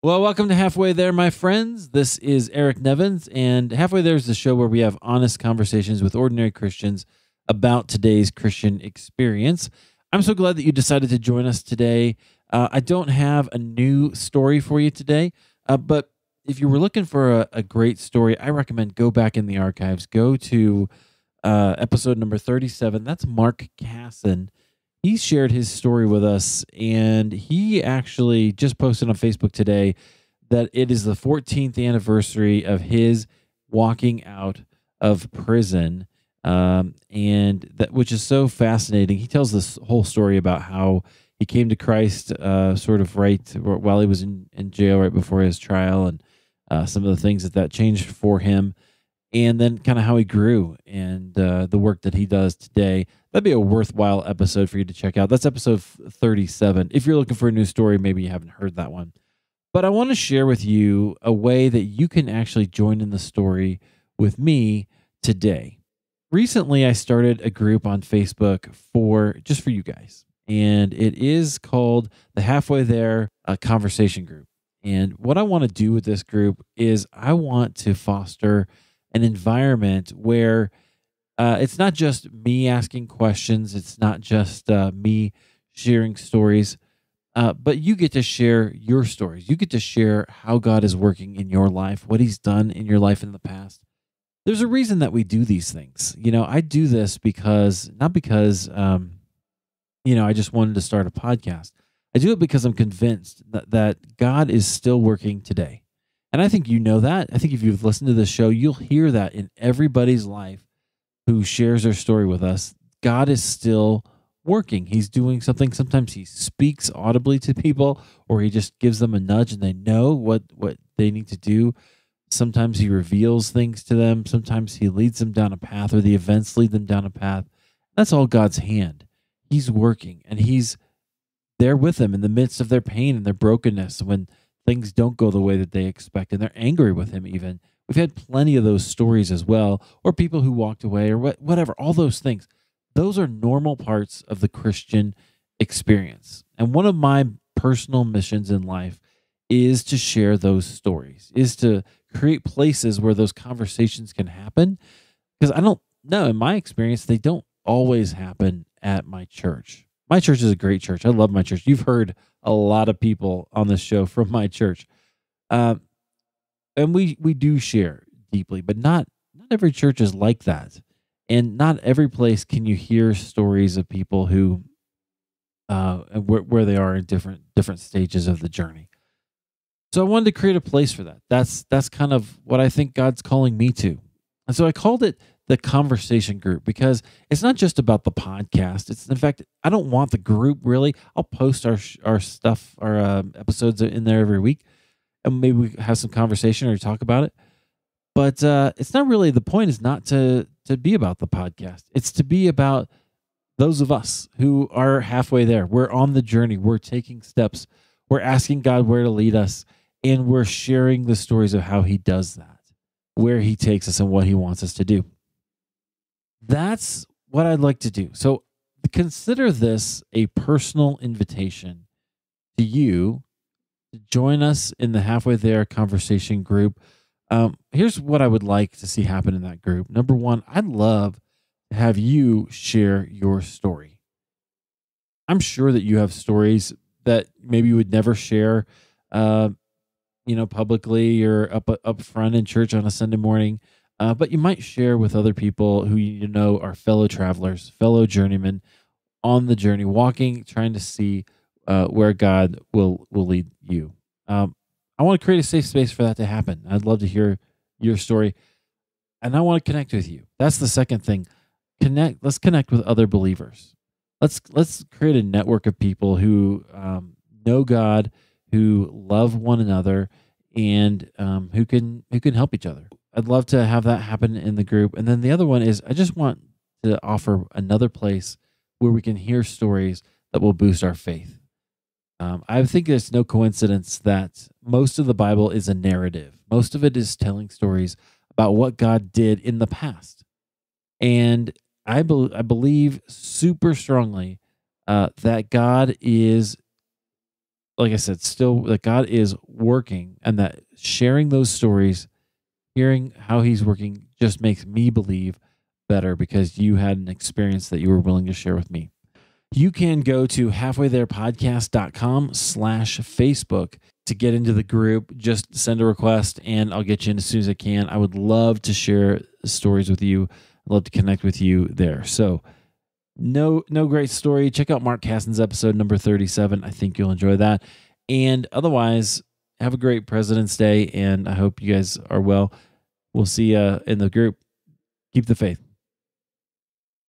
Well, welcome to Halfway There, my friends. This is Eric Nevins, and Halfway There is the show where we have honest conversations with ordinary Christians about today's Christian experience. I'm so glad that you decided to join us today. I don't have a new story for you today, but if you were looking for a great story, I recommend go back in the archives. Go to episode number 37. That's Mark Casson. He shared his story with us, and he actually just posted on Facebook today that it is the 14th anniversary of his walking out of prison, and that which is so fascinating. He tells this whole story about how he came to Christ, sort of right while he was in jail, right before his trial, and some of the things that changed for him, and then kind of how he grew and the work that he does today. That'd be a worthwhile episode for you to check out. That's episode 37. If you're looking for a new story, maybe you haven't heard that one. But I want to share with you a way that you can actually join in the story with me today. Recently, I started a group on Facebook just for you guys, and it is called the Halfway There Conversation Group. And what I want to do with this group is I want to foster an environment where it's not just me asking questions. It's not just me sharing stories, but you get to share your stories. You get to share how God is working in your life, what he's done in your life in the past. There's a reason that we do these things. I do this not because I just wanted to start a podcast. I do it because I'm convinced that God is still working today. And I think you know that. I think if you've listened to the show, you'll hear that in everybody's life who shares their story with us. God is still working. He's doing something. Sometimes he speaks audibly to people, or he just gives them a nudge and they know what they need to do. Sometimes he reveals things to them. Sometimes he leads them down a path, or the events lead them down a path. That's all God's hand. He's working, and he's there with them in the midst of their pain and their brokenness when things don't go the way that they expect, and they're angry with him even. We've had plenty of those stories as well, or people who walked away, or whatever, all those things. Those are normal parts of the Christian experience. And one of my personal missions in life is to share those stories, is to create places where those conversations can happen. Because I don't know, in my experience, they don't always happen at my church. My church is a great church. I love my church. You've heard a lot of people on this show from my church. And we do share deeply, but not every church is like that. And not every place can you hear stories of people who where they are in different stages of the journey. So I wanted to create a place for that. That's kind of what I think God's calling me to. And so I called it the Conversation Group, because it's not just about the podcast. It's, in fact, I don't want the group really. I'll post our stuff, our episodes in there every week, and maybe we have some conversation or talk about it. But it's not really, the point is not to be about the podcast. It's to be about those of us who are halfway there. We're on the journey. We're taking steps. We're asking God where to lead us, and we're sharing the stories of how he does that, where he takes us and what he wants us to do. That's what I'd like to do. So consider this a personal invitation to you to join us in the Halfway There Conversation Group. Here's what I would like to see happen in that group. Number one, I'd love to have you share your story. I'm sure that you have stories that maybe you would never share, publicly or up front in church on a Sunday morning. But you might share with other people who you know are fellow travelers, fellow journeymen on the journey, walking, trying to see where God will lead you. I want to create a safe space for that to happen. I'd love to hear your story, and I want to connect with you. That's the second thing. Let's connect with other believers. Let's create a network of people who know God, who love one another, and who can help each other. I'd love to have that happen in the group. And then the other one is I just want to offer another place where we can hear stories that will boost our faith. I think it's no coincidence that most of the Bible is a narrative. Most of it is telling stories about what God did in the past. And I believe super strongly that God is like I said, still that God is working, and that sharing those stories, hearing how he's working just makes me believe better because you had an experience that you were willing to share with me. You can go to halfwaytherepodcast.com/Facebook to get into the group. Just send a request and I'll get you in as soon as I can. I would love to share stories with you. I'd love to connect with you there. So no great story. Check out Mark Casson's episode number 37. I think you'll enjoy that. And otherwise, have a great President's Day, and I hope you guys are well. We'll see you in the group. Keep the faith.